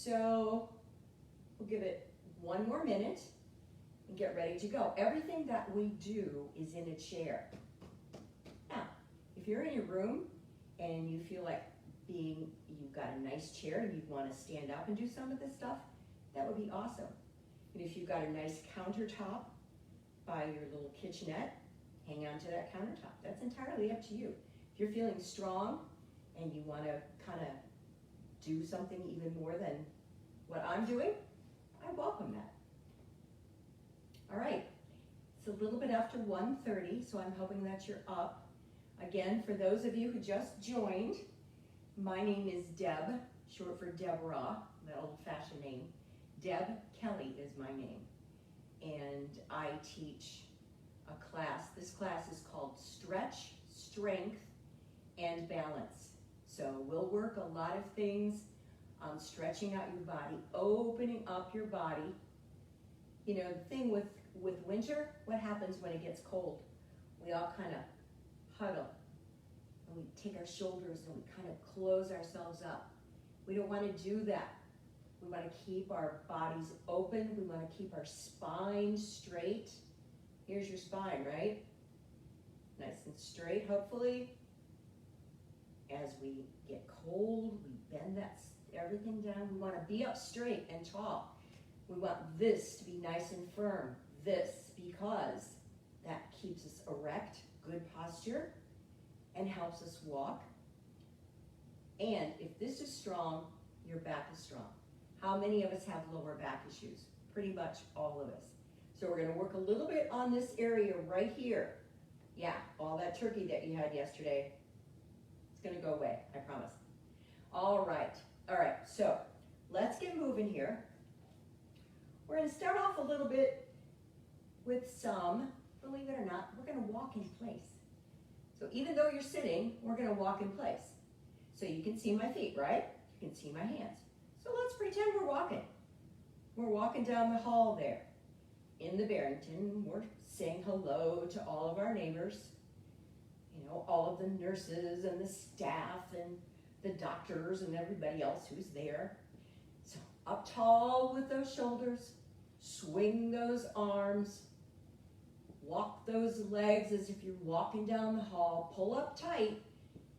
So we'll give it one more minute and get ready to go. Everything that we do is in a chair. Now, if you're in your room and you feel like you've got a nice chair and you'd want to stand up and do some of this stuff, that would be awesome. And if you've got a nice countertop by your little kitchenette, hang on to that countertop. That's entirely up to you. If you're feeling strong and you want to kind of do something even more than what I'm doing, I welcome that. All right, it's a little bit after 1:30, so I'm hoping that you're up. Again, for those of you who just joined, my name is Deb, short for Deborah, that old-fashioned name. Deb Kelly is my name, and I teach a class. This class is called Stretch, Strength, and Balance. So we'll work a lot of things on stretching out your body, opening up your body. You know, the thing with winter, what happens when it gets cold? We all kind of huddle, and we take our shoulders and we kind of close ourselves up. We don't want to do that. We want to keep our bodies open. We want to keep our spine straight. Here's your spine, right? Nice and straight, hopefully. As we get cold, we bend everything down. We want to be up straight and tall. We want this to be nice and firm. This, because that keeps us erect, good posture, and helps us walk. And if this is strong, your back is strong. How many of us have lower back issues? Pretty much all of us. So we're going to work a little bit on this area right here. Yeah, all that turkey that you had yesterday, it's going to go away, I promise. All right, so let's get moving here. We're going to start off a little bit with some, believe it or not, we're going to walk in place. So even though you're sitting, we're going to walk in place. So you can see my feet, right? You can see my hands. So let's pretend we're walking. We're walking down the hall there. In the Barrington, we're saying hello to all of our neighbors. You know, all of the nurses and the staff and the doctors and everybody else who's there. So up tall with those shoulders, swing those arms, walk those legs as if you're walking down the hall, pull up tight.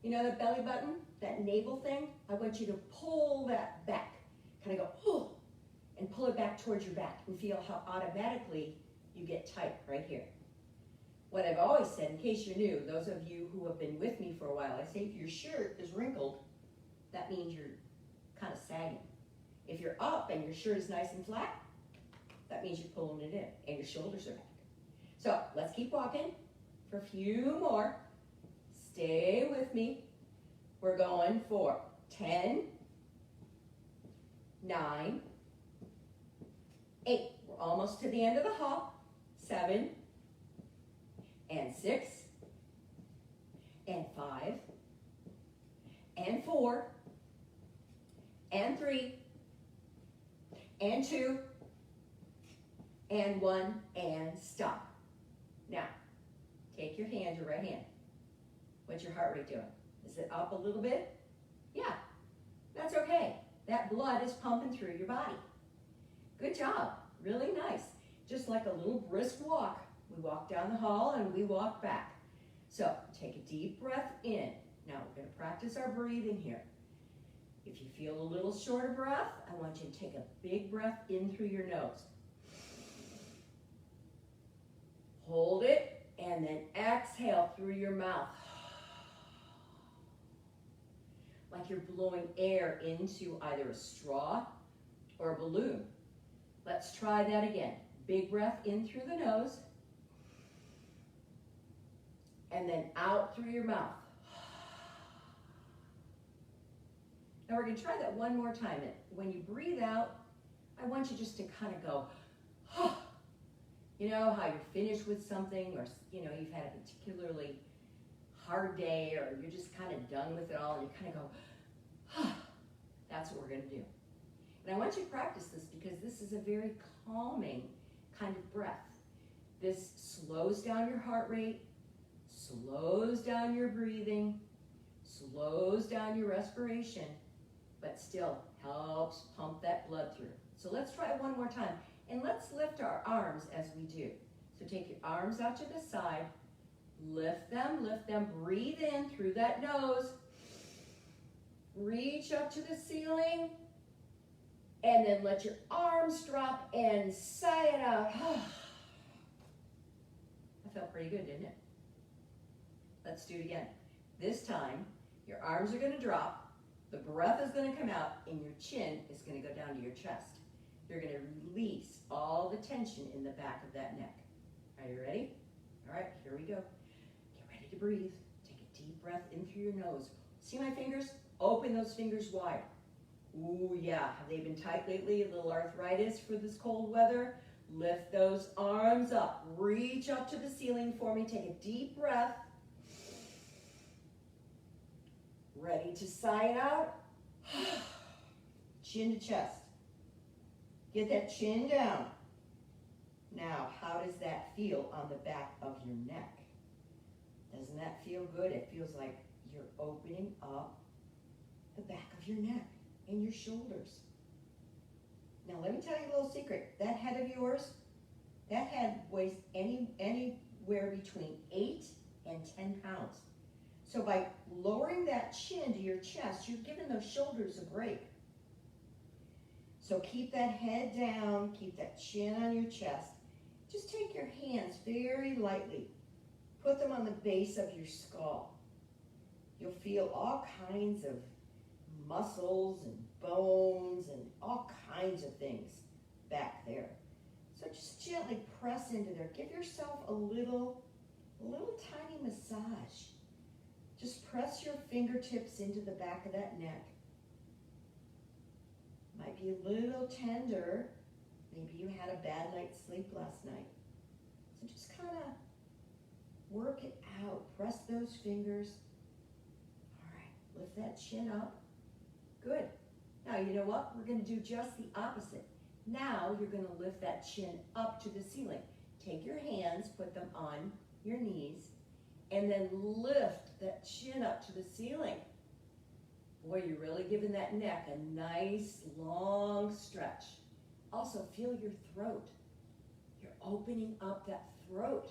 You know that belly button, that navel thing? I want you to pull that back. Kind of go, oh, and pull it back towards your back and feel how automatically you get tight right here. What I've always said, in case you're new, those of you who have been with me for a while, I say if your shirt is wrinkled, that means you're kind of sagging. If you're up and your shirt is nice and flat, that means you're pulling it in and your shoulders are back. So let's keep walking for a few more. Stay with me. We're going for 10, 9, 8. We're almost to the end of the hop. 7, and 6, and 5, and 4, and 3, and 2, and 1, and stop. Now, take your hand, your right hand. What's your heart rate doing? Is it up a little bit? Yeah, that's okay. That blood is pumping through your body. Good job, really nice. Just like a little brisk walk. We walk down the hall and we walk back. So take a deep breath in. Now we're going to practice our breathing here. If you feel a little short of breath, I want you to take a big breath in through your nose. Hold it and then exhale through your mouth. Like you're blowing air into either a straw or a balloon. Let's try that again. Big breath in through the nose. And then out through your mouth. Now we're going to try that one more time. And when you breathe out, I want you just to kind of go, you know, how you're finished with something, or you know, you've had a particularly hard day, or you're just kind of done with it all, and you kind of go, that's what we're going to do. And I want you to practice this because this is a very calming kind of breath. This slows down your heart rate, slows down your breathing, slows down your respiration, but still helps pump that blood through. So let's try it one more time. And let's lift our arms as we do. So take your arms out to the side. Lift them, breathe in through that nose. Reach up to the ceiling. And then let your arms drop and sigh it out. That felt pretty good, didn't it? Let's do it again. This time, your arms are going to drop, the breath is going to come out, and your chin is going to go down to your chest. You're going to release all the tension in the back of that neck. Are you ready? All right, here we go. Get ready to breathe. Take a deep breath in through your nose. See my fingers? Open those fingers wide. Ooh, yeah. Have they been tight lately? A little arthritis for this cold weather? Lift those arms up. Reach up to the ceiling for me. Take a deep breath. Ready to sigh it out? Chin to chest. Get that chin down. Now, how does that feel on the back of your neck? Doesn't that feel good? It feels like you're opening up the back of your neck and your shoulders. Now, let me tell you a little secret. That head of yours, that head weighs anywhere between 8 and 10 pounds. So by lowering that chin to your chest, you're giving those shoulders a break. So keep that head down, keep that chin on your chest. Just take your hands very lightly. Put them on the base of your skull. You'll feel all kinds of muscles and bones and all kinds of things back there. So just gently press into there. Give yourself a little tiny massage. Just press your fingertips into the back of that neck. Might be a little tender. Maybe you had a bad night's sleep last night. So just kind of work it out. Press those fingers. All right, lift that chin up. Good. Now, you know what? We're going to do just the opposite. Now, you're going to lift that chin up to the ceiling. Take your hands, put them on your knees, and then lift that chin up to the ceiling. Boy, you're really giving that neck a nice long stretch. Also, feel your throat. You're opening up that throat.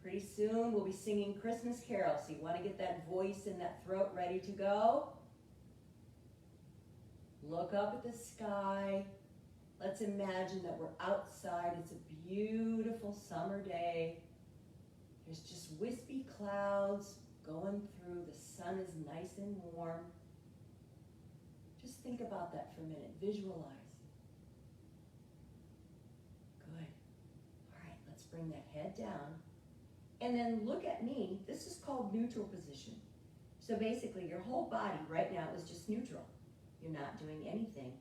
Pretty soon, we'll be singing Christmas carols, so you want to get that voice and that throat ready to go. Look up at the sky. Let's imagine that we're outside. It's a beautiful summer day. There's just wispy clouds going through. The sun is nice and warm. Just think about that for a minute. Visualize. Good. All right, let's bring that head down. And then look at me. This is called neutral position. So basically, your whole body right now is just neutral. You're not doing anything,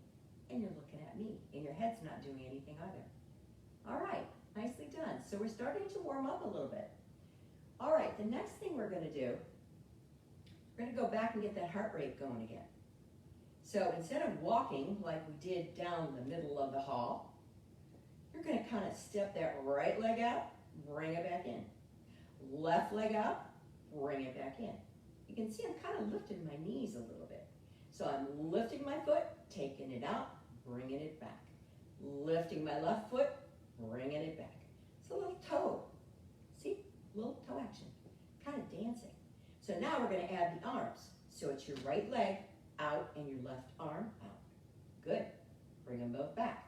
and you're looking at me, and your head's not doing anything either. All right, nicely done. So we're starting to warm up a little bit. All right, the next thing we're going to do, we're going to go back and get that heart rate going again. So instead of walking like we did down the middle of the hall, you're going to kind of step that right leg out, bring it back in. Left leg out, bring it back in. You can see I'm kind of lifting my knees a little bit. So I'm lifting my foot, taking it out, bringing it back. Lifting my left foot, bringing it back. It's a little toe. See? Little toe action. Kind of dancing. So now we're going to add the arms. So it's your right leg out and your left arm out. Good. Bring them both back.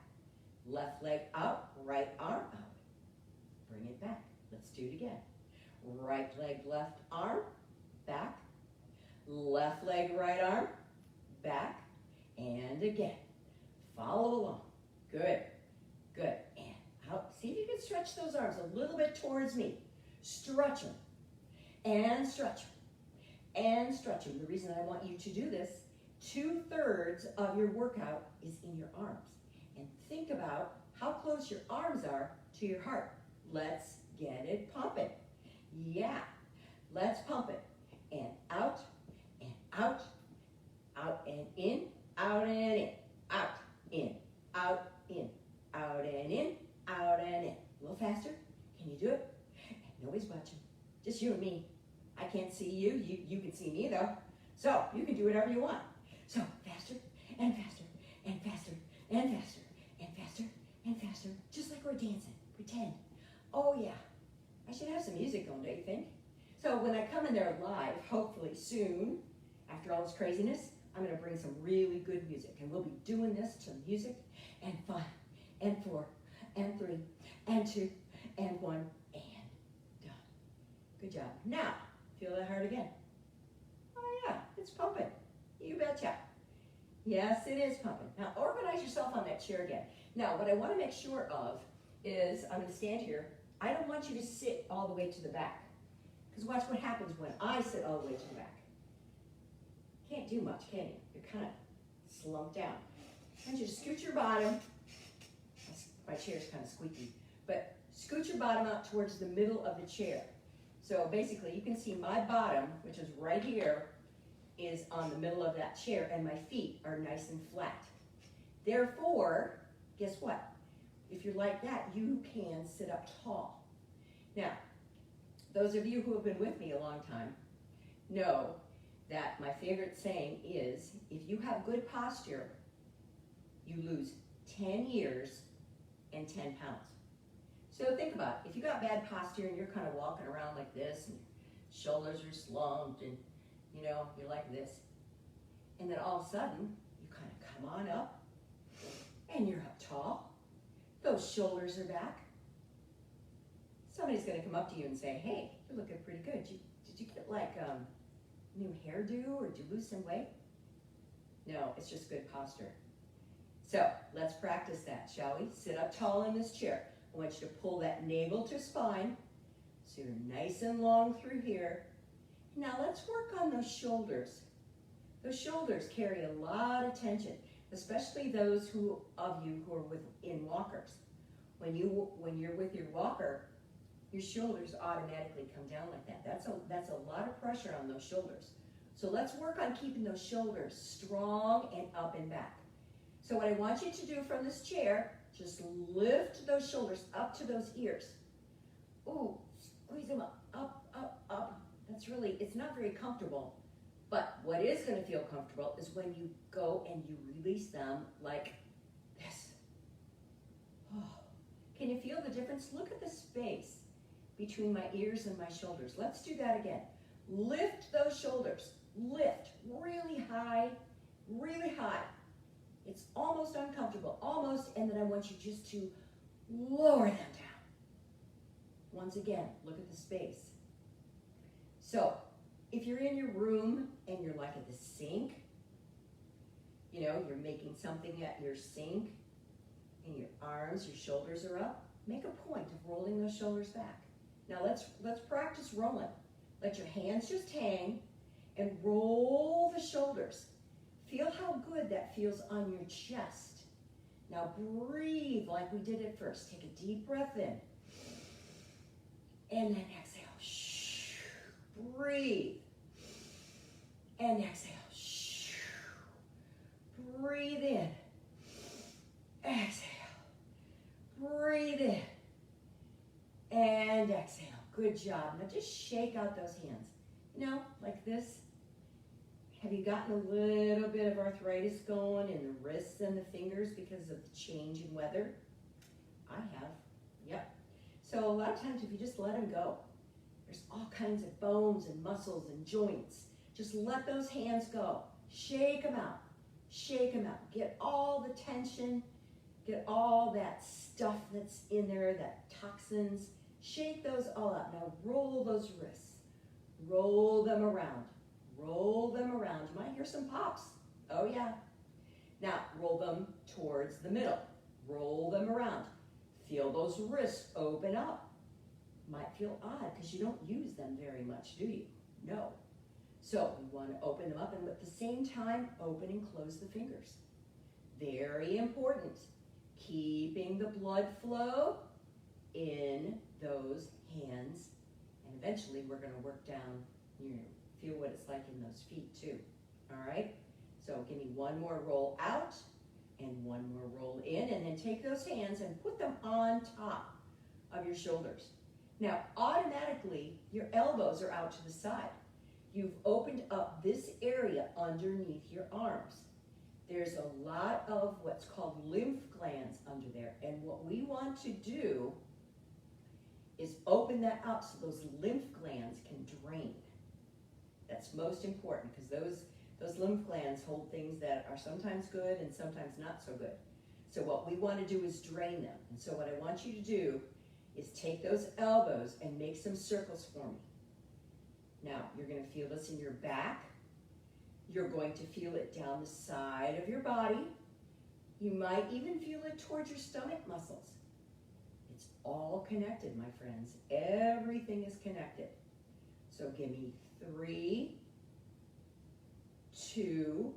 Left leg out, right arm out. Bring it back. Let's do it again. Right leg, left arm, back. Left leg, right arm, back. And again. Follow along. Good. Good. And out. See if you can stretch those arms a little bit towards me. Stretch them. And stretch them. And stretch them. The reason I want you to do this, 2/3 of your workout is in your arms. And think about how close your arms are to your heart. Let's get it pumping. Yeah. Let's pump it. And out, and out, out and in, out and in, out, in, out, in, out and in, out and in. A little faster. Can you do it? Nobody's watching. Just you and me. I can't see you. You can see me though. So you can do whatever you want. So faster dancing, pretend. Oh yeah, I should have some music on, don't you think? So when I come in there live, hopefully soon, after all this craziness, I'm gonna bring some really good music, and we'll be doing this to music and 5 and 4 and 3 and 2 and 1 and done. Good job. Now, feel that heart again. Oh yeah, it's pumping. You betcha. Yes, it is pumping. Now organize yourself on that chair again. Now what I want to make sure of is, I'm going to stand here. I don't want you to sit all the way to the back. Because watch what happens when I sit all the way to the back. Can't do much, can you? You're kind of slumped down. I want you to scoot your bottom. My chair's kind of squeaky. But scoot your bottom out towards the middle of the chair. So basically you can see my bottom, which is right here, is on the middle of that chair, and my feet are nice and flat. Therefore, guess what? If you're like that, you can sit up tall. Now, those of you who have been with me a long time know that my favorite saying is, if you have good posture, you lose 10 years and 10 pounds. So think about it. If you got bad posture and you're kind of walking around like this, and shoulders are slumped, and you know, you're like this, and then all of a sudden, you kind of come on up, and you're up tall. Those shoulders are back. Somebody's going to come up to you and say, hey, you're looking pretty good. Did you get like new hairdo, or did you lose some weight? No, it's just good posture. So let's practice that, shall we? Sit up tall in this chair. I want you to pull that navel to spine, so you're nice and long through here. Now let's work on those shoulders. Those shoulders carry a lot of tension, especially those of you who are in walkers. When you're with your walker, your shoulders automatically come down like that. That's a lot of pressure on those shoulders. So let's work on keeping those shoulders strong and up and back. So what I want you to do from this chair, just lift those shoulders up to those ears. Ooh, squeeze them up, up, up. That's really, it's not very comfortable, but what is going to feel comfortable is when you go and you release them like this. Oh. Can you feel the difference? Look at the space between my ears and my shoulders. Let's do that again. Lift those shoulders. Lift really high, really high. It's almost uncomfortable, almost, and then I want you just to lower them down. Once again, look at the space. So, if you're in your room and you're like at the sink, you know, you're making something at your sink, and your arms, your shoulders are up, make a point of rolling those shoulders back. Now let's practice rolling. Let your hands just hang and roll the shoulders. Feel how good that feels on your chest. Now breathe like we did at first. Take a deep breath in. And then exhale. Breathe. And exhale. Breathe in. Exhale. Breathe in. And exhale. Good job. Now just shake out those hands. You know, like this. Have you gotten a little bit of arthritis going in the wrists and the fingers because of the change in weather? I have. Yep. So a lot of times if you just let them go, there's all kinds of bones and muscles and joints. Just let those hands go. Shake them out. Shake them out. Get all the tension. Get all that stuff that's in there, that toxins. Shake those all out. Now roll those wrists. Roll them around. Roll them around. You might hear some pops. Oh yeah. Now roll them towards the middle. Roll them around. Feel those wrists open up. Might feel odd because you don't use them very much, do you? No. So we want to open them up, and at the same time, open and close the fingers. Very important. Keeping the blood flow in those hands, and eventually we're going to work down, feel what it's like in those feet too. All right? So give me one more roll out and one more roll in, and then take those hands and put them on top of your shoulders. Now, automatically, your elbows are out to the side. You've opened up this area underneath your arms. there's a lot of what's called lymph glands under there. And what we want to do is open that up so those lymph glands can drain. That's most important because those lymph glands hold things that are sometimes good and sometimes not so good. So what we want to do is drain them. And so what I want you to do is take those elbows and make some circles for me. Now, you're going to feel this in your back. You're going to feel it down the side of your body. You might even feel it towards your stomach muscles. It's all connected, my friends. Everything is connected. So give me 3, 2,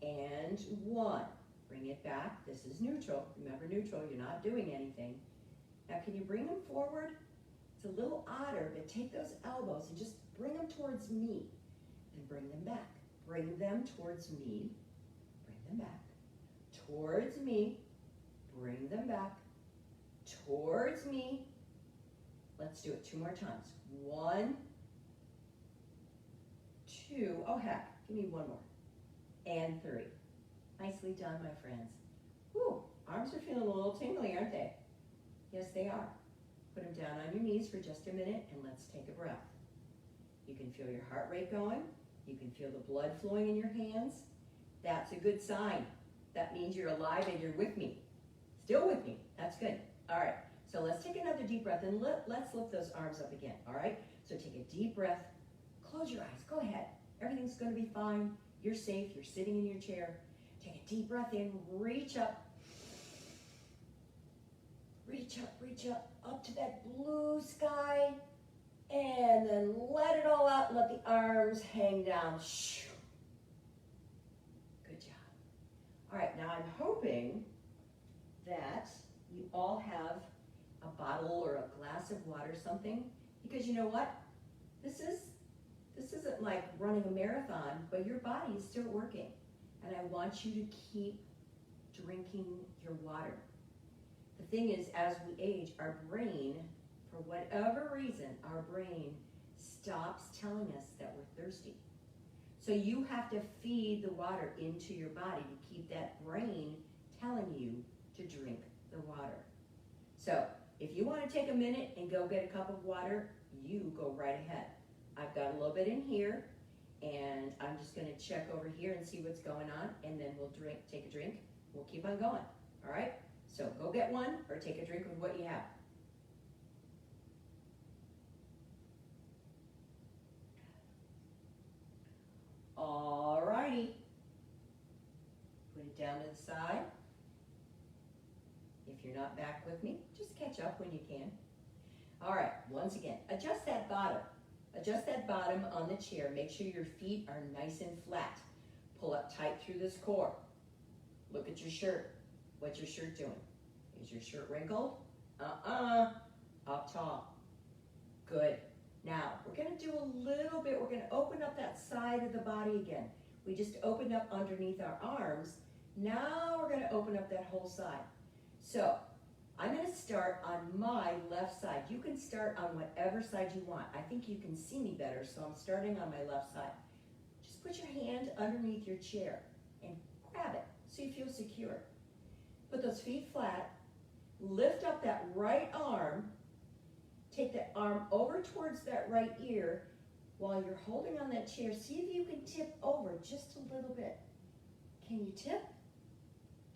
and 1. Bring it back. This is neutral. Remember, neutral, you're not doing anything. Now, can you bring them forward? It's a little odder, but take those elbows and just bring them towards me. And bring them back. Bring them towards me. Bring them back. Towards me. Bring them back. Towards me. Let's do it 2 more times. 1, 2. Oh, heck. Give me 1 more. And 3. Nicely done, my friends. Whew, arms are feeling a little tingly, aren't they? Yes, they are. Put them down on your knees for just a minute and let's take a breath. You can feel your heart rate going. You can feel the blood flowing in your hands. That's a good sign. That means you're alive and you're with me. Still with me. That's good. All right. So let's take another deep breath and let's lift those arms up again. All right. So take a deep breath. Close your eyes. Go ahead. Everything's going to be fine. You're safe. You're sitting in your chair. Take a deep breath in. Reach up. Reach up to that blue sky. And then let it all out. Let the arms hang down. Good job. All right, now I'm hoping that you all have a bottle or a glass of water, something, because you know what? This isn't like running a marathon, but your body is still working. And I want you to keep drinking your water. The thing is, as we age, our brain, for whatever reason, our brain stops telling us that we're thirsty. So you have to feed the water into your body to keep that brain telling you to drink the water. So if you want to take a minute and go get a cup of water, you go right ahead. I've got a little bit in here, and I'm just going to check over here and see what's going on, and then we'll take a drink. We'll keep on going, all right? So go get one or take a drink with what you have. All righty. Put it down to the side. If you're not back with me, just catch up when you can. All right, once again, adjust that bottom. Adjust that bottom on the chair. Make sure your feet are nice and flat. Pull up tight through this core. Look at your shirt. What's your shirt doing? Is your shirt wrinkled? Up tall. Good. Now, we're going to do a little bit. We're going to open up that side of the body again. We just opened up underneath our arms. Now we're going to open up that whole side. So, I'm going to start on my left side. You can start on whatever side you want. I think you can see me better, so I'm starting on my left side. Just put your hand underneath your chair and grab it so you feel secure. Put those feet flat. Lift up that right arm. Take that arm over towards that right ear while you're holding on that chair. See if you can tip over just a little bit. Can you tip?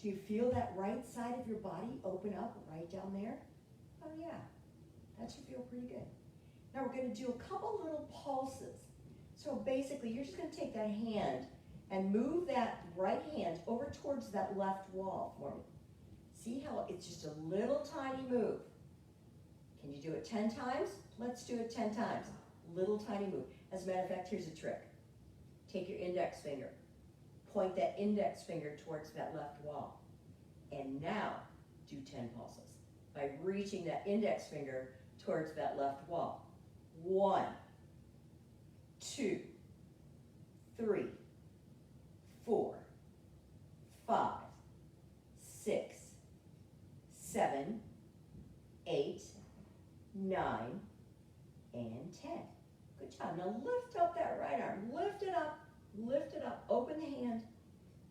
Do you feel that right side of your body open up right down there? Oh yeah, that should feel pretty good. Now we're going to do a couple little pulses. So basically you're just going to take that hand and move that right hand over towards that left wall for me. See how it's just a little tiny move. Can you do it 10 times? Let's do it 10 times. Little tiny move. As a matter of fact, here's a trick. Take your index finger. Point that index finger towards that left wall. And now do 10 pulses by reaching that index finger towards that left wall. 1, 2, 3, 4, 5, 6, 7, 8, 9, and 10. Good job. Now lift up that right arm. Lift it up. Lift it up. Open the hand.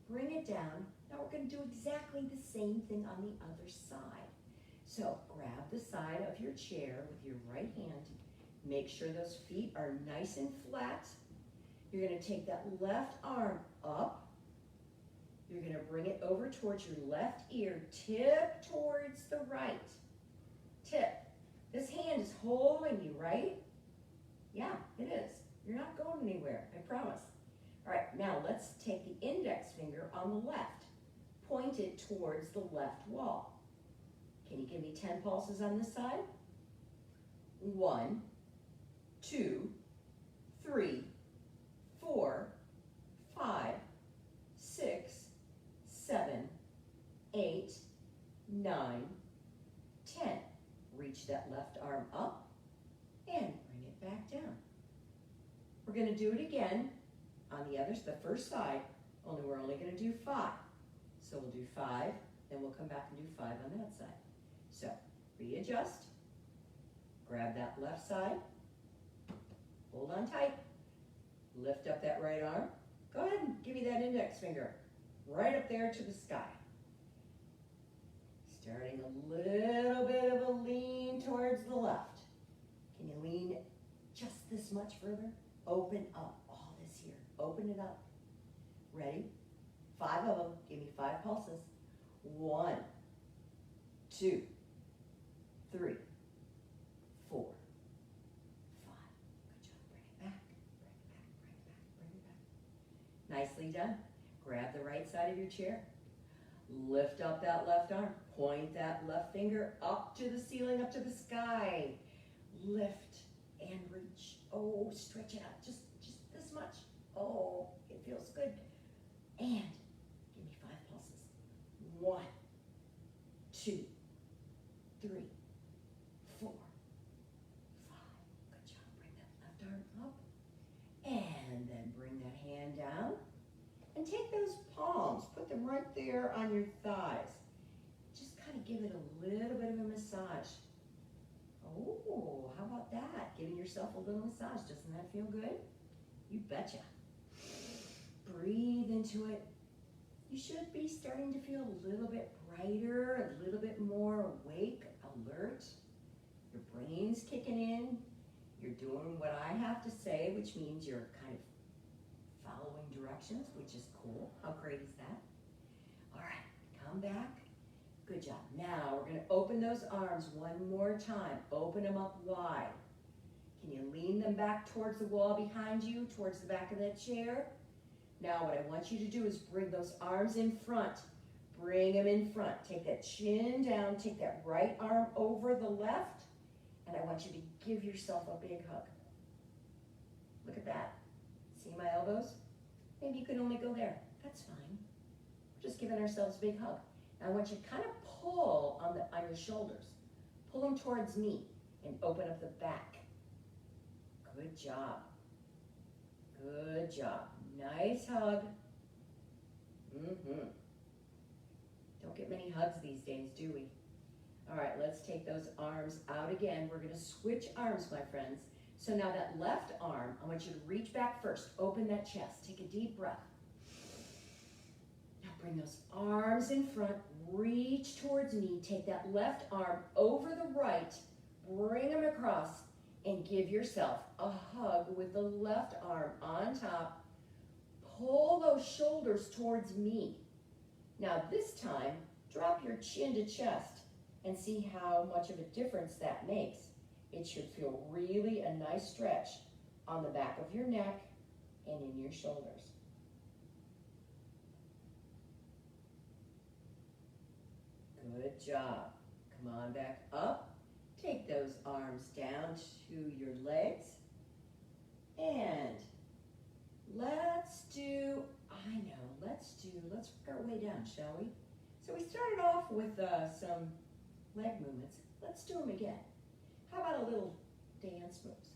bring it down. Now we're going to do exactly the same thing on the other side. So grab the side of your chair with your right hand. Make sure those feet are nice and flat. You're going to take that left arm up. You're going to bring it over towards your left ear. Tip towards the right. Tip. This hand is holding you, right? Yeah, it is. You're not going anywhere, I promise. All right, now let's take the index finger on the left. Point it towards the left wall. Can you give me 10 pulses on this side? 1, 2, 3, 4, 5, 6, 7, 8, 9, 10. Reach that left arm up and bring it back down. We're going to do it again on the first side, only we're only going to do 5. So we'll do 5, then we'll come back and do 5 on that side. So readjust, grab that left side, hold on tight, lift up that right arm. Go ahead and give me that index finger right up there to the sky. Starting a little bit of a lean towards the left. Can you lean just this much further? Open up all this here. Open it up. Ready? 5 of them. Give me 5 pulses. 1, 2, 3, 4, 5. Good job. Bring it back. Bring it back. Bring it back. Nicely done. Grab the right side of your chair. Lift up that left arm. Point that left finger up to the ceiling, up to the sky. Lift and reach. Oh, stretch it out. Just this much. Oh, it feels good. And give me 5 pulses. 1, 2, 3, 4, 5. Good job. Bring that left arm up. And then bring that hand down. And take those palms, put them right there on your thighs. Just kind of give it a little bit of a massage. Oh, how about that? Giving yourself a little massage. Doesn't that feel good? You betcha. Breathe into it. You should be starting to feel a little bit brighter, a little bit more awake, alert. Your brain's kicking in. You're doing what I have to say, which means you're kind of following directions, which is cool. How great is that? All right, come back. Good job. Now we're going to open those arms one more time. Open them up wide. Can you lean them back towards the wall behind you, towards the back of that chair? Now what I want you to do is bring those arms in front. Bring them in front. Take that chin down. Take that right arm over the left. And I want you to give yourself a big hug. Look at that. See my elbows? Maybe you can only go there. That's fine. We're just giving ourselves a big hug. Now I want you to kind of pull on your shoulders. Pull them towards me and open up the back. Good job. Good job. Nice hug. Don't get many hugs these days, do we? All right, let's take those arms out again. We're going to switch arms, my friends. So now that left arm, I want you to reach back first. Open that chest. Take a deep breath. Now bring those arms in front. Reach towards me. Take that left arm over the right. Bring them across and give yourself a hug with the left arm on top. Pull those shoulders towards me. Now this time, drop your chin to chest and see how much of a difference that makes. It should feel really a nice stretch on the back of your neck and in your shoulders. Good job. Come on back up. Take those arms down to your legs. And let's work our way down, shall we? So we started off with some leg movements. Let's do them again. How about a little dance moves?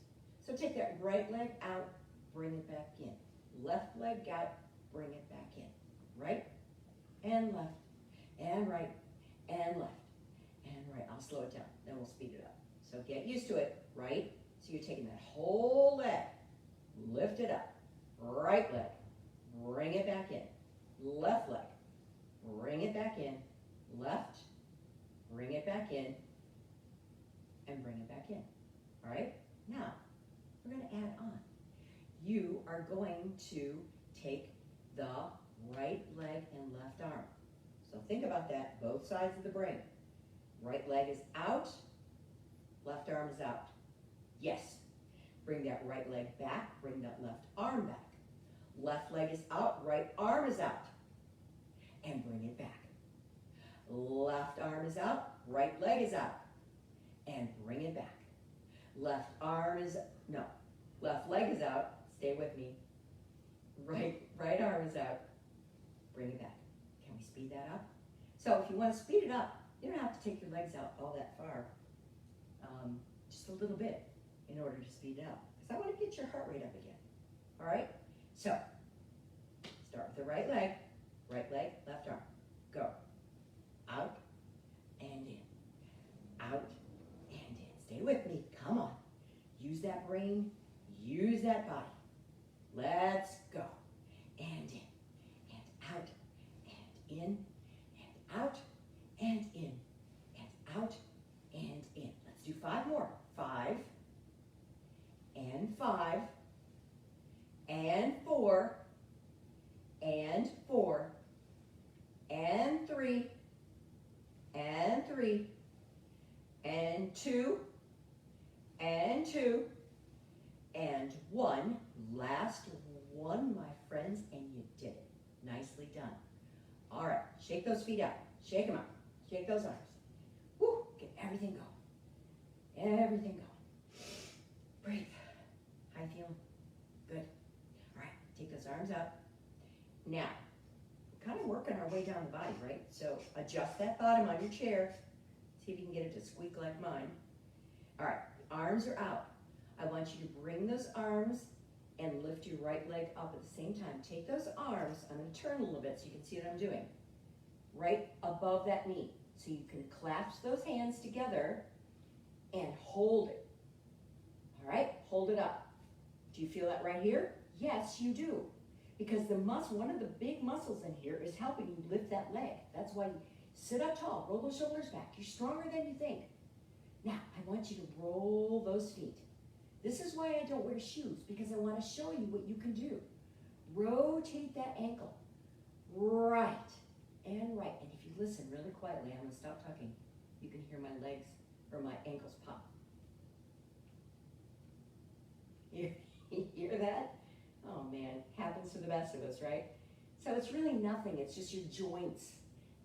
So take that right leg out, bring it back in. Left leg out, bring it back in. Right and left and right and left and right. I'll slow it down, then we'll speed it up. So get used to it, right? So you're taking that whole leg, lift it up, right leg, bring it back in. left leg, bring it back in, left, bring it back in, and bring it back in. All right? Now, we're going to add on. You are going to take the right leg and left arm. So think about that, both sides of the brain. Right leg is out, left arm is out. Yes. Bring that right leg back, bring that left arm back. Left leg is out, right arm is out. And bring it back. Left arm is out, right leg is out. And bring it back. Left leg is out, stay with me. Right arm is out, bring it back. Can we speed that up? So if you want to speed it up, you don't have to take your legs out all that far. Just a little bit in order to speed it up. Because I want to get your heart rate up again. All right? So, start with the right leg, left arm. Go. Out and in. Out and in. Stay with me. Come on. Use that brain. Use that body. Let's go. And in. And out. And in. And out. And in. And out. And in. Let's do 5 more. 5. And 5. And 4. And 4. And 3. And 3. And 2. And 2. And 1. Last one, my friends, and you did it. Nicely done. All right, shake those feet out. Shake them out. Shake those arms. Woo, get everything going. Everything going. Breathe. How you feeling? Good. All right, take those arms out. Now, we're kind of working our way down the body, right? So adjust that bottom on your chair. See if you can get it to squeak like mine. All right, arms are out. I want you to bring those arms and lift your right leg up at the same time. Take those arms, I'm going to turn a little bit so you can see what I'm doing, right above that knee. So you can clasp those hands together and hold it. All right, hold it up. Do you feel that right here? Yes, you do. Because the muscle, one of the big muscles in here is helping you lift that leg. That's why you sit up tall, roll those shoulders back. You're stronger than you think. Now, I want you to roll those feet. This is why I don't wear shoes, because I want to show you what you can do. Rotate that ankle, right and right. And if you listen really quietly, I'm going to stop talking. You can hear my legs or my ankles pop. You hear that? Oh man, happens to the best of us, right? So it's really nothing, it's just your joints.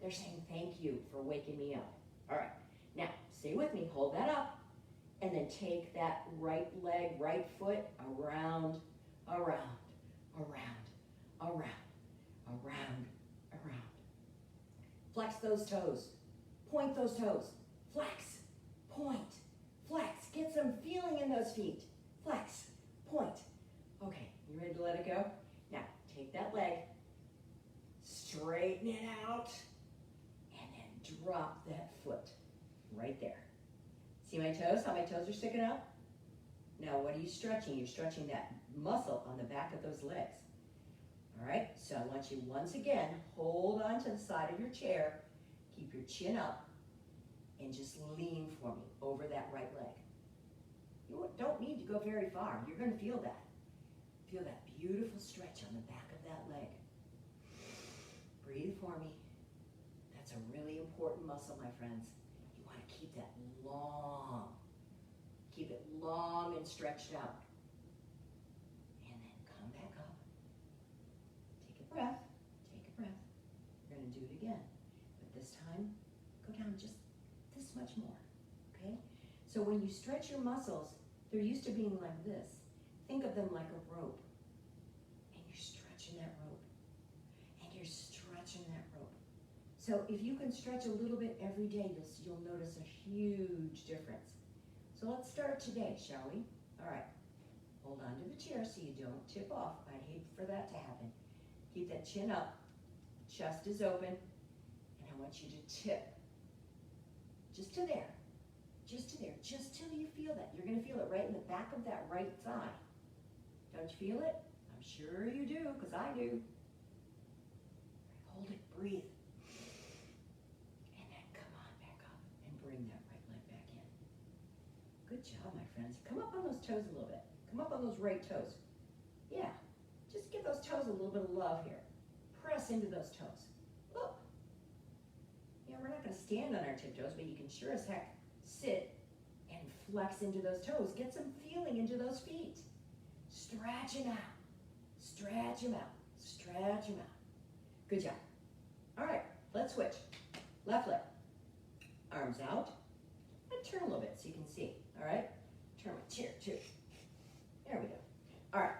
They're saying thank you for waking me up. All right, now stay with me, hold that up. And then take that right leg, right foot around, around, around, around, around, around. Flex those toes. Point those toes. Flex, point, flex. Get some feeling in those feet. Flex, point. Okay, you ready to let it go? Now, take that leg, straighten it out, and then drop that foot right there. See my toes, how my toes are sticking up? Now what are you stretching? You're stretching that muscle on the back of those legs. All right, so I want you once again, hold on to the side of your chair, keep your chin up, and just lean for me over that right leg. You don't need to go very far. You're going to feel that. Feel that beautiful stretch on the back of that leg. Breathe for me. That's a really important muscle, my friends. You want to keep that long. Keep it long and stretched out. And then come back up. Take a breath. Take a breath. We're going to do it again. But this time, go down just this much more. Okay? So when you stretch your muscles, they're used to being like this. Think of them like a rope. And you're stretching that rope. And you're stretching that rope. So if you can stretch a little bit every day, you'll notice a huge difference. So let's start today, shall we? All right. Hold on to the chair so you don't tip off. I'd hate for that to happen. Keep that chin up. Chest is open. And I want you to tip. Just to there. Just to there. Just till you feel that. You're going to feel it right in the back of that right thigh. Don't you feel it? I'm sure you do, because I do. Breathe. And then come on back up and bring that right leg back in. Good job, my friends. Come up on those toes a little bit. Come up on those right toes. Yeah, just give those toes a little bit of love here. Press into those toes. Look. Yeah, we're not going to stand on our tiptoes, but you can sure as heck sit and flex into those toes. Get some feeling into those feet. Stretch them out. Stretch them out. Stretch them out. Good job. All right, let's switch. Left leg. Arms out. And turn a little bit so you can see. All right? Turn my chair too. There we go. All right.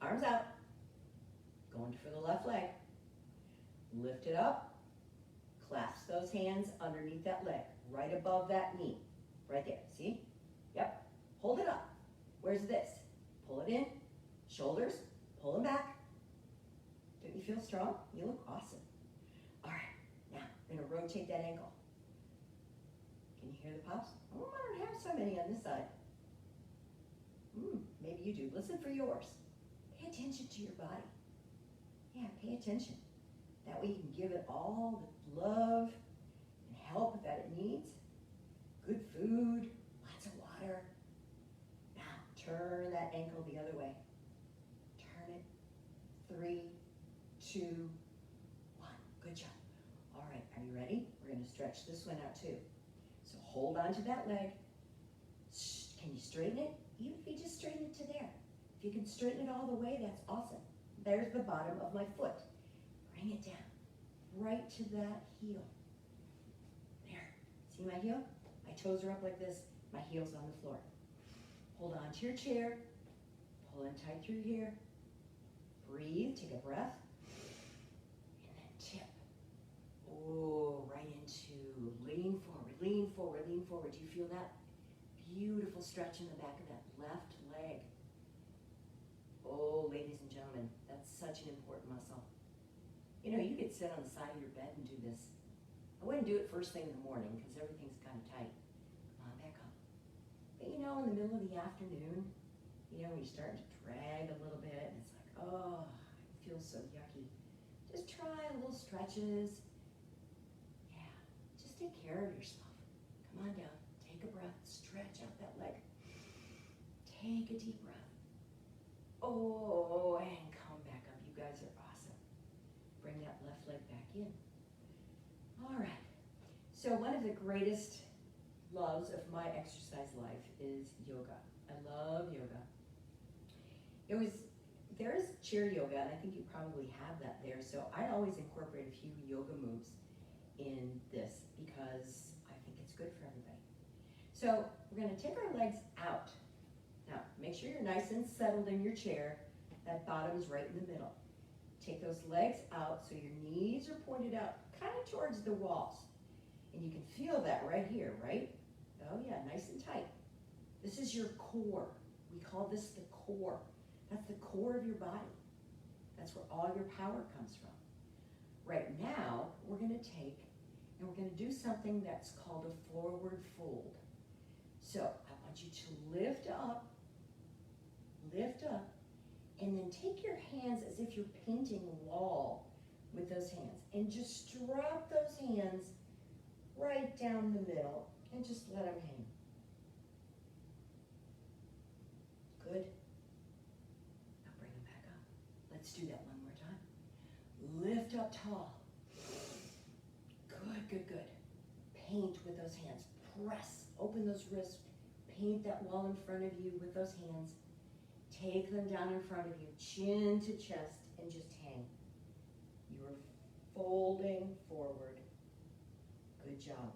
Arms out. Going for the left leg. Lift it up. Clasp those hands underneath that leg, right above that knee. Right there. See? Yep. Hold it up. Where's this? Pull it in. Shoulders. Pull them back. Don't you feel strong? You look awesome. All right. Now, we're going to rotate that ankle. Can you hear the pops? Oh, I don't have so many on this side. Maybe you do. Listen for yours. Pay attention to your body. Yeah, pay attention. That way you can give it all the love and help that it needs. Good food, lots of water. Now, turn that ankle the other way. Turn it. 3, 2, 1. Good job. All right, are you ready? We're going to stretch this one out too. So hold on to that leg. Can you straighten it? Even if you just straighten it to there. If you can straighten it all the way, that's awesome. There's the bottom of my foot. Bring it down, right to that heel. There, see my heel? My toes are up like this, my heel's on the floor. Hold on to your chair, pull in tight through here. Breathe, take a breath, and then tip. Oh, right into lean forward, lean forward, lean forward. Do you feel that? Beautiful stretch in the back of that left leg. Oh, ladies and gentlemen, that's such an important muscle. You know, you could sit on the side of your bed and do this. I wouldn't do it first thing in the morning because everything's kind of tight. Come on, back up. But you know, in the middle of the afternoon, you know, when you're starting to drag a little bit, and it's like, oh, it feels so yucky. Just try little stretches. Yeah, just take care of yourself. Come on down, take a breath, stretch out that leg. Take a deep breath. Oh, and come back up. You guys are awesome. Bring that left leg back in. All right. So one of the greatest loves of my exercise life is yoga. I love yoga. There is chair yoga, and I think you probably have that there. So I always incorporate a few yoga moves in this because I think it's good for everybody. So we're going to take our legs out. Now, make sure you're nice and settled in your chair. That bottom is right in the middle. Take those legs out so your knees are pointed out kind of towards the walls. And you can feel that right here, right? Oh yeah, nice and tight. This is your core. We call this the core. That's the core of your body. That's where all your power comes from. Right now, we're going to take and we're going to do something that's called a forward fold. So I want you to lift up, and then take your hands as if you're painting a wall with those hands. And just drop those hands right down the middle and just let them hang. Good. Now bring them back up. Let's do that one more time. Lift up tall. Good, good, good. Paint with those hands. Press. Open those wrists. Paint that wall in front of you with those hands. Take them down in front of you, chin to chest, and just hang. You're folding forward. Good job.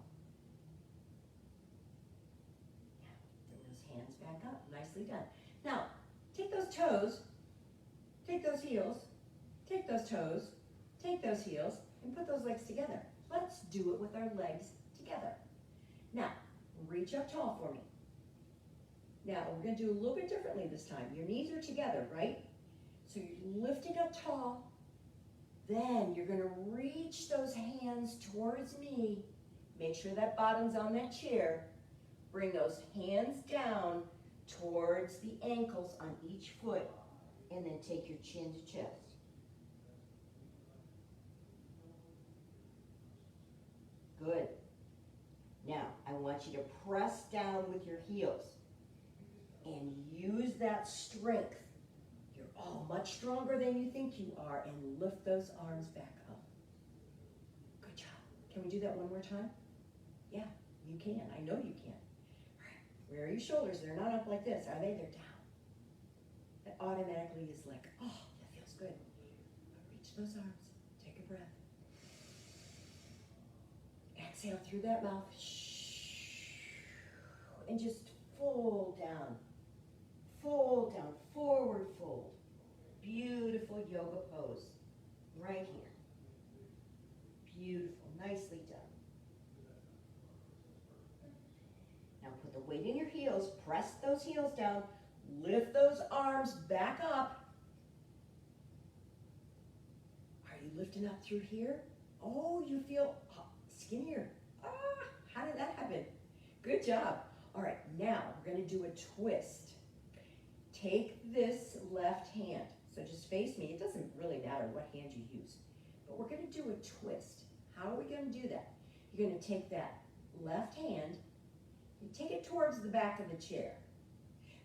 Now, bring those hands back up. Nicely done. Now, take those toes, take those heels, take those toes, take those heels, and put those legs together. Let's do it with our legs together. Now, reach up tall for me. Now, we're going to do a little bit differently this time. Your knees are together, right? So you're lifting up tall. Then you're going to reach those hands towards me. Make sure that bottom's on that chair. Bring those hands down towards the ankles on each foot. And then take your chin to chest. Good. Now, I want you to press down with your heels and use that strength. You're all much stronger than you think you are, and lift those arms back up. Good job. Can we do that one more time? Yeah, you can. I know you can. All right. Where are your shoulders? They're not up like this, are they? They're down. That automatically is like, oh, that feels good. Reach those arms. Take a breath. Exhale through that mouth. And just fold down. Fold down. Forward fold. Beautiful yoga pose. Right here. Beautiful. Nicely done. Now put the weight in your heels. Press those heels down. Lift those arms back up. Are you lifting up through here? Oh, you feel skinnier. Ah, how did that happen? Good job. All right, now we're going to do a twist. Take this left hand. So just face me. It doesn't really matter what hand you use. But we're going to do a twist. How are we going to do that? You're going to take that left hand and take it towards the back of the chair.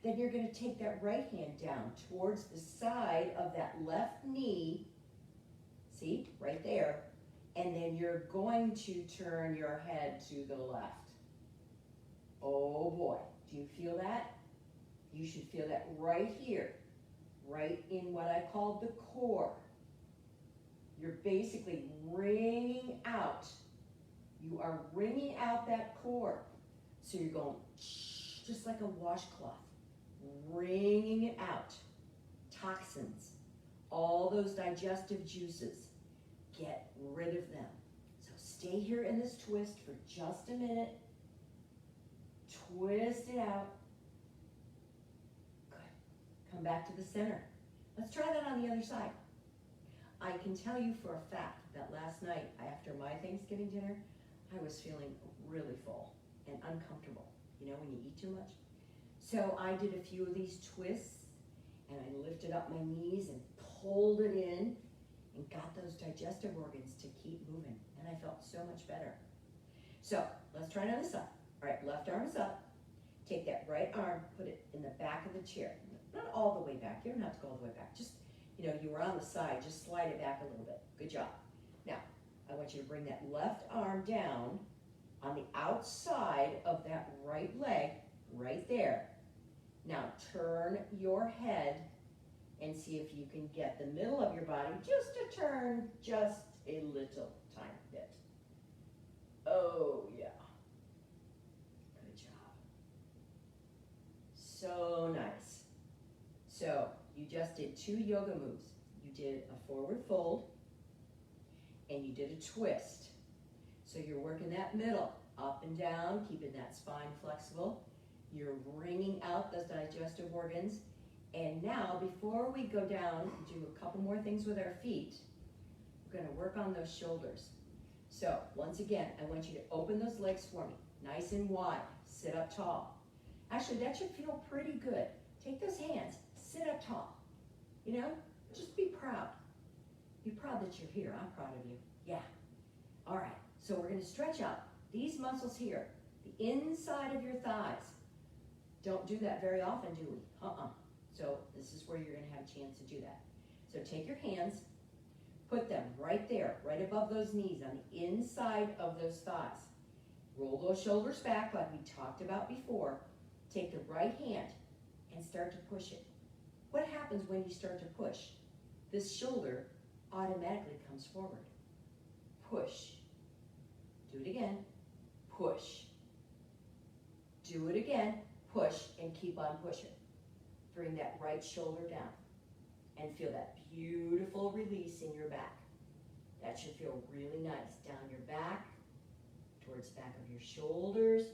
Then you're going to take that right hand down towards the side of that left knee. See, right there. And then you're going to turn your head to the left. Oh boy, do you feel that? You should feel that right here, right in what I call the core. You're basically wringing out. You are wringing out that core. So you're going just like a washcloth, wringing it out. Toxins, all those digestive juices, get rid of them. So stay here in this twist for just a minute. Twist it out. Good. Come back to the center. Let's try that on the other side. I can tell you for a fact that last night after my Thanksgiving dinner, I was feeling really full and uncomfortable, you know, when you eat too much. So I did a few of these twists, and I lifted up my knees and pulled it in and got those digestive organs to keep moving, and I felt so much better. So let's try it on the side. All right, left arm is up. Take that right arm, put it in the back of the chair. Not all the way back. You don't have to go all the way back. Just, you know, you were on the side. Just slide it back a little bit. Good job. Now, I want you to bring that left arm down on the outside of that right leg, right there. Now, turn your head and see if you can get the middle of your body just to turn just a little tiny bit. Oh, yeah. Good job. So nice. So you just did 2 yoga moves. You did a forward fold and you did a twist. So you're working that middle, up and down, keeping that spine flexible. You're wringing out those digestive organs. And now, before we go down and do a couple more things with our feet, we're going to work on those shoulders. So, once again, I want you to open those legs for me, nice and wide. Sit up tall. Actually, that should feel pretty good. Take those hands, sit up tall. You know, just be proud. Be proud that you're here. I'm proud of you. Yeah. All right, so we're going to stretch out these muscles here, the inside of your thighs. Don't do that very often, do we? So this is where you're going to have a chance to do that. So take your hands, put them right there, right above those knees, on the inside of those thighs. Roll those shoulders back like we talked about before. Take the right hand and start to push it. What happens when you start to push? This shoulder automatically comes forward. Push. Do it again. Push. Do it again. Push and keep on pushing. Bring that right shoulder down and feel that beautiful release in your back. That should feel really nice. Down your back, towards the back of your shoulders. And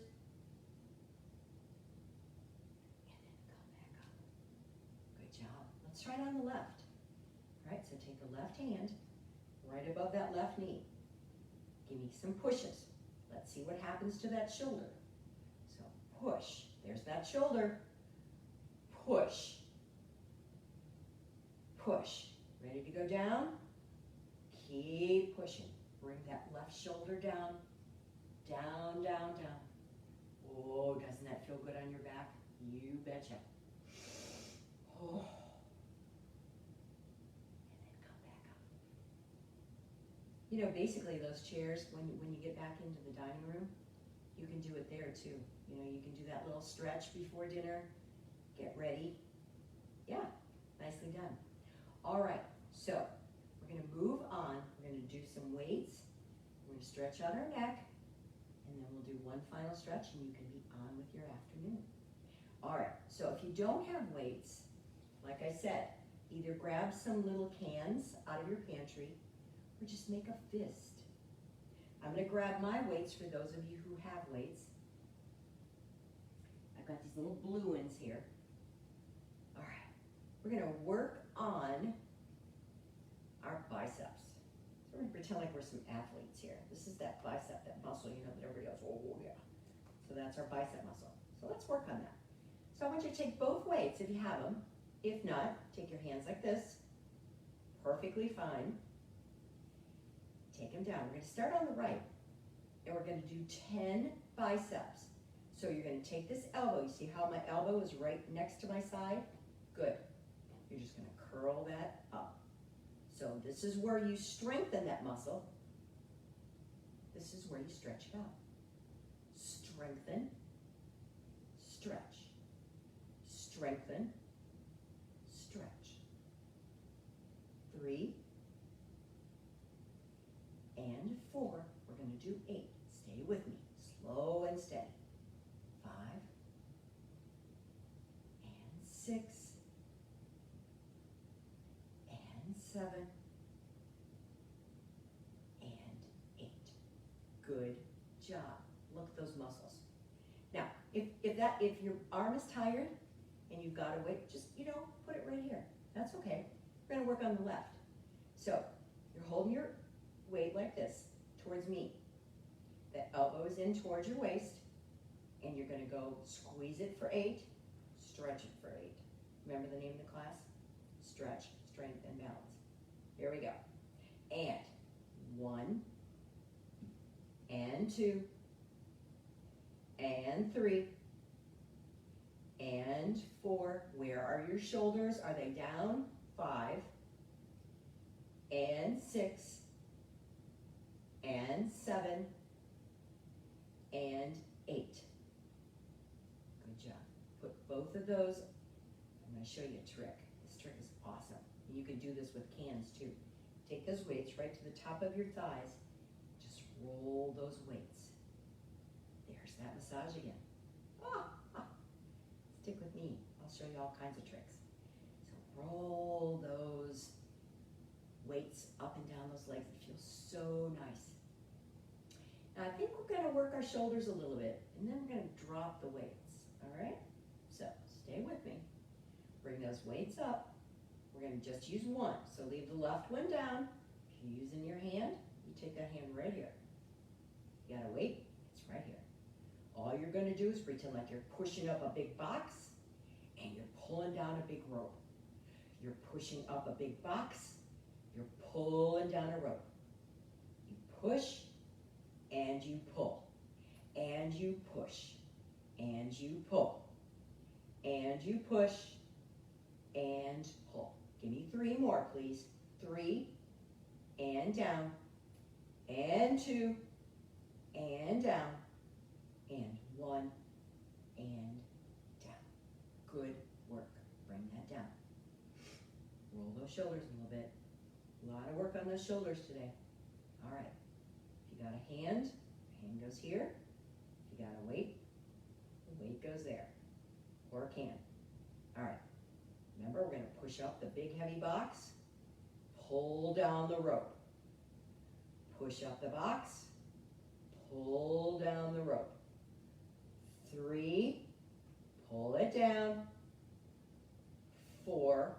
then come back up. Good job. Let's try it on the left. All right, so take the left hand right above that left knee. Give me some pushes. Let's see what happens to that shoulder. So push. There's that shoulder. Push. Push. Ready to go down? Keep pushing. Bring that left shoulder down. Down, down, down. Oh, doesn't that feel good on your back? You betcha. Oh. And then come back up. You know, basically those chairs, when you get back into the dining room, you can do it there too. You know, you can do that little stretch before dinner, get ready. Yeah, nicely done. All right, so we're gonna move on. We're gonna do some weights. We're gonna stretch out our neck, and then we'll do one final stretch and you can be on with your afternoon. All right, so if you don't have weights, like I said, either grab some little cans out of your pantry or just make a fist. I'm gonna grab my weights for those of you who have weights. I've got these little blue ones here. All right, we're gonna work on our biceps. So we're gonna pretend like we're some athletes here. This is that bicep, that muscle, you know, that everybody goes, oh yeah. So that's our bicep muscle. So let's work on that. So I want you to take both weights if you have them. If not, take your hands like this. Perfectly fine. Take them down. We're gonna start on the right, and we're gonna do 10 biceps. So you're gonna take this elbow. You see how my elbow is right next to my side? Good. You're just gonna curl that up. So this is where you strengthen that muscle. This is where you stretch it out. Strengthen, stretch, strengthen, stretch. 3 and 4. We're going to do 8. Stay with me. Slow and steady. 5 and 6 and 7 and 8. Good job. Look at those muscles. Now, if your arm is tired and you've got to wait, just, put it right here. That's okay. We're going to work on the left. So you're holding your weight like this towards me. The elbow is in towards your waist, and you're going to go squeeze it for 8, stretch it for 8. Remember the name of the class? Stretch, strength, and balance. Here we go. And 1 and 2 and 3 and 4. Where are your shoulders? Are they down? 5 and 6 and 7 and 8. Good job. Put both of those. I'm going to show you a trick. This trick is awesome. You can do this with cans too. Take those weights right to the top of your thighs. Just roll those weights. There's that massage again. Stick with me. I'll show you all kinds of tricks. So roll those weights up and down those legs. It feels so nice. Now I think we're going to work our shoulders a little bit, and then we're going to drop the weights. All right? So stay with me. Bring those weights up. We're going to just use one. So leave the left one down. If you're using your hand, you take that hand right here. You got a weight? It's right here. All you're going to do is pretend like you're pushing up a big box and you're pulling down a big rope. You're pushing up a big box. You're pulling down a rope. You push and you pull. And you push. And you pull. And you push and pull. Give me 3 more, please. 3 and down. And 2 and down. And 1 and down. Good work. Bring that down. Roll those shoulders a little bit. A lot of work on those shoulders today. All right. If you got a hand, the hand goes here. If you got a weight, the weight goes there. Or a can. All right. Remember, we're going to push up the big heavy box. Pull down the rope. Push up the box. Pull down the rope. 3, pull it down. 4,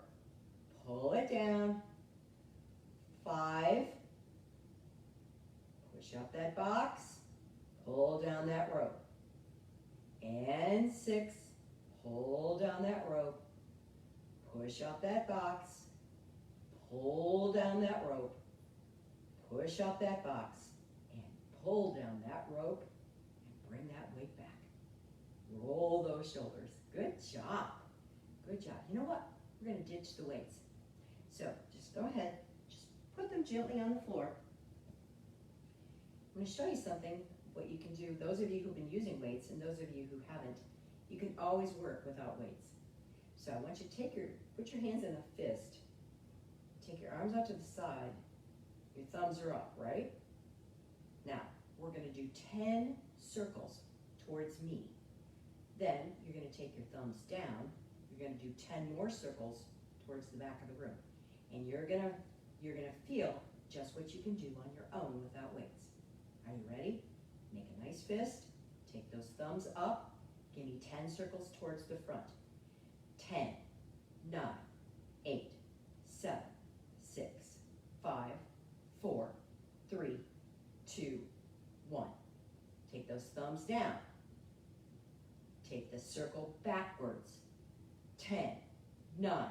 pull it down. 5, push up that box, pull down that rope. And 6, pull down that rope, push up that box, pull down that rope, push up that box, and pull down that rope and bring that weight back. Roll those shoulders. Good job. Good job. You know what? We're going to ditch the weights. So just go ahead, just put them gently on the floor. I'm going to show you something, what you can do. Those of you who've been using weights and those of you who haven't, you can always work without weights. So I want you to put your hands in a fist, take your arms out to the side, your thumbs are up, right? Now, we're going to do 10 circles towards me. Then you're going to take your thumbs down, you're going to do 10 more circles towards the back of the room. And you're gonna feel just what you can do on your own without weights. Are you ready? Make a nice fist, take those thumbs up, give me 10 circles towards the front. 10, 9, 8, 7, 6, 5, 4, 3, 2, 1. Take those thumbs down. Take the circle backwards. 10, 9,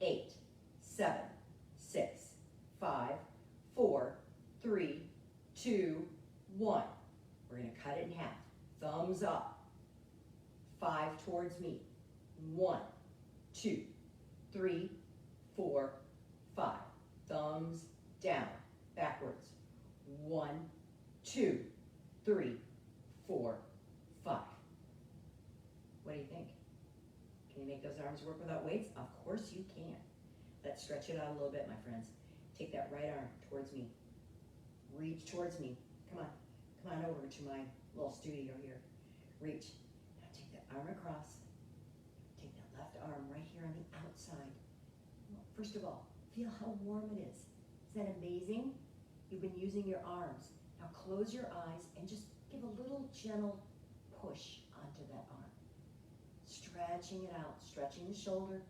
8, 7, 6, 5, 4, 3, 2, 1. We're going to cut it in half. Thumbs up. 5 towards me. 1, 2, 3, 4, 5. Thumbs down. Backwards. 1, 2, 3, 4, 5. What do you think? Can you make those arms work without weights? Of course you can. Let's stretch it out a little bit, my friends. Take that right arm towards me. Reach towards me. Come on. Come on over to my little studio here. Reach. Now take that arm across. Take that left arm right here on the outside. First of all, feel how warm it is. Is that amazing? You've been using your arms. Now close your eyes and just give a little gentle push onto that arm. Stretching it out, stretching the shoulder.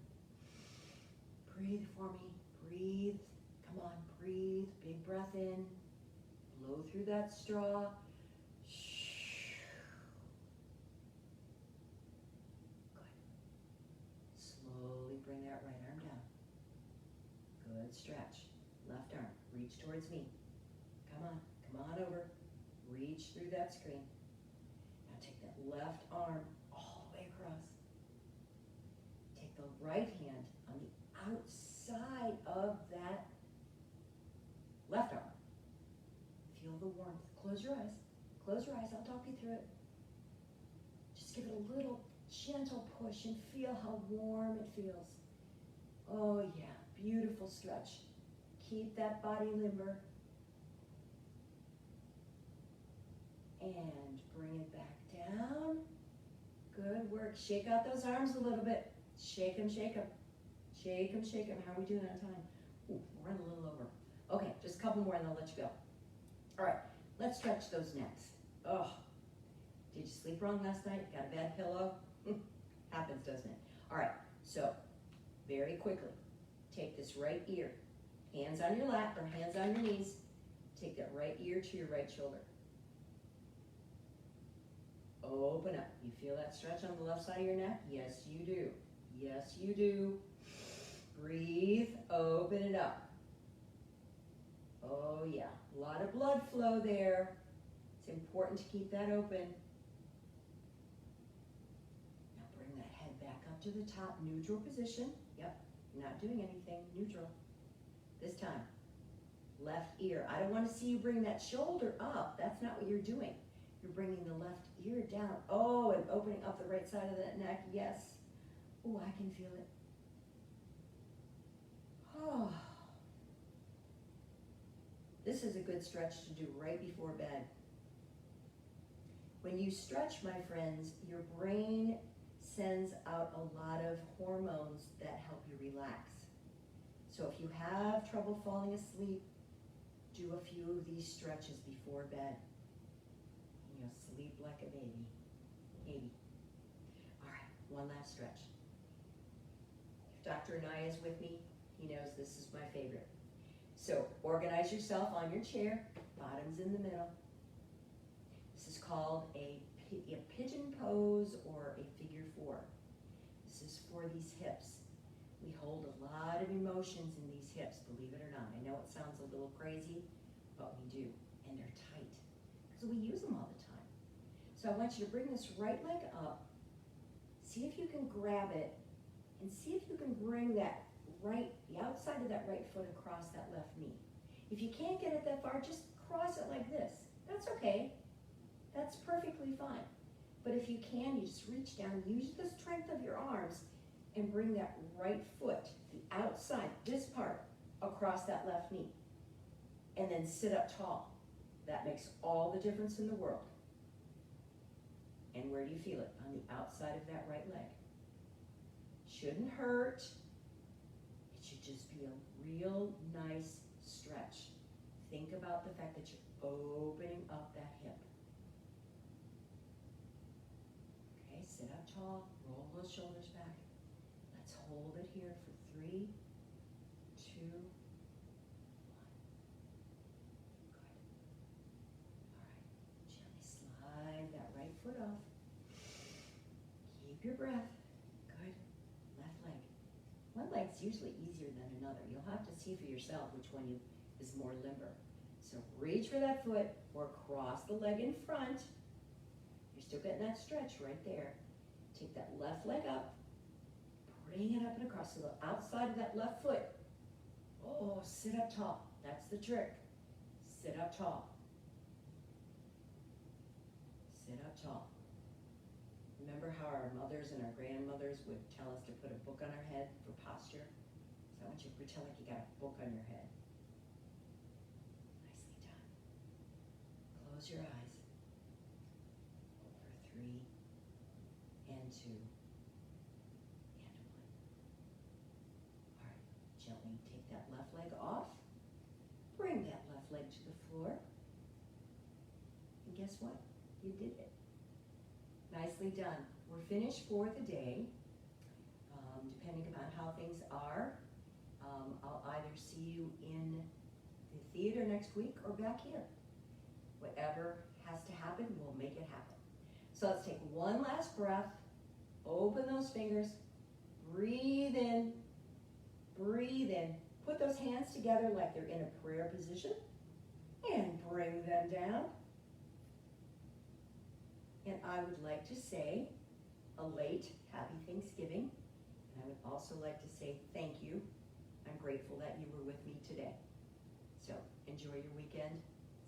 Breathe for me, breathe. Come on, breathe. Big breath in. Blow through that straw. Good. Slowly bring that right arm down. Good stretch. Left arm, reach towards me. Come on over. Reach through that screen. Now take that left arm all the way across. Take the right hand on the outside of that left arm. Feel the warmth. Close your eyes. Close your eyes. I'll talk you through it. Just give it a little gentle push and feel how warm it feels. Oh yeah, beautiful stretch. Keep that body limber. And bring it back down. Good work. Shake out those arms a little bit. Shake them, shake them. Shake them, shake them. How are we doing on time? Ooh, we're running a little over. Okay, just a couple more and I'll let you go. All right, let's stretch those necks. Oh, did you sleep wrong last night? Got a bad pillow? Happens, doesn't it? All right, so very quickly, take this right ear. Hands on your lap or hands on your knees. Take that right ear to your right shoulder. Open up. You feel that stretch on the left side of your neck? Yes, you do. Yes, you do. Breathe. Open it up. Oh, yeah. A lot of blood flow there. It's important to keep that open. Now bring that head back up to the top. Neutral position. Yep. Not doing anything. Neutral. This time. Left ear. I don't want to see you bring that shoulder up. That's not what you're doing. You're bringing the left ear down. Oh, and opening up the right side of that neck. Yes. Oh, I can feel it. Oh. This is a good stretch to do right before bed. When you stretch, my friends, your brain sends out a lot of hormones that help you relax. So if you have trouble falling asleep, do a few of these stretches before bed. You'll sleep like a baby. Baby. All right, one last stretch. If Dr. Anaya is with me, he knows this is my favorite. So organize yourself on your chair, bottoms in the middle. This is called a pigeon pose or a figure 4. This is for these hips. We hold a lot of emotions in these hips, believe it or not. I know it sounds a little crazy, but we do, and they're tight. Because because we use them all the time. So I want you to bring this right leg up. See if you can grab it and see if you can bring the outside of that right foot across that left knee. If you can't get it that far, just cross it like this. That's okay. That's perfectly fine. But if you can, you just reach down, use the strength of your arms, and bring that right foot, the outside, this part, across that left knee. And then sit up tall. That makes all the difference in the world. And where do you feel it? On the outside of that right leg. Shouldn't hurt. It should just be a real nice stretch. Think about the fact that you're opening up that hip. Okay, sit up tall, roll those shoulders back. Let's hold it here for 3, 2, 1. Good. All right, gently slide that right foot off. Keep your breath. Good. Left leg. One leg's usually easier than another. You'll have to see for yourself which one is more limber. So reach for that foot or cross the leg in front. You're still getting that stretch right there. Take that left leg up, bring it up and across to the outside of that left foot. Oh, sit up tall. That's the trick. Sit up tall. Sit up tall. Remember how our mothers and our grandmothers would tell us to put a book on our head for posture? So I want you to pretend like you got a book on your head. Nicely done. Close your eyes. For 3 and 2 and 1. All right, gently take that left leg off. Bring that left leg to the floor. And guess what? You did it. Nicely done. We're finished for the day. Depending upon how things are, I'll either see you in the theater next week or back here. Whatever has to happen, we'll make it happen. So let's take one last breath. Open those fingers. Breathe in. Breathe in. Put those hands together like they're in a prayer position. And bring them down. And I would like to say a late happy Thanksgiving. And I would also like to say thank you. I'm grateful that you were with me today. So enjoy your weekend.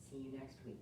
See you next week.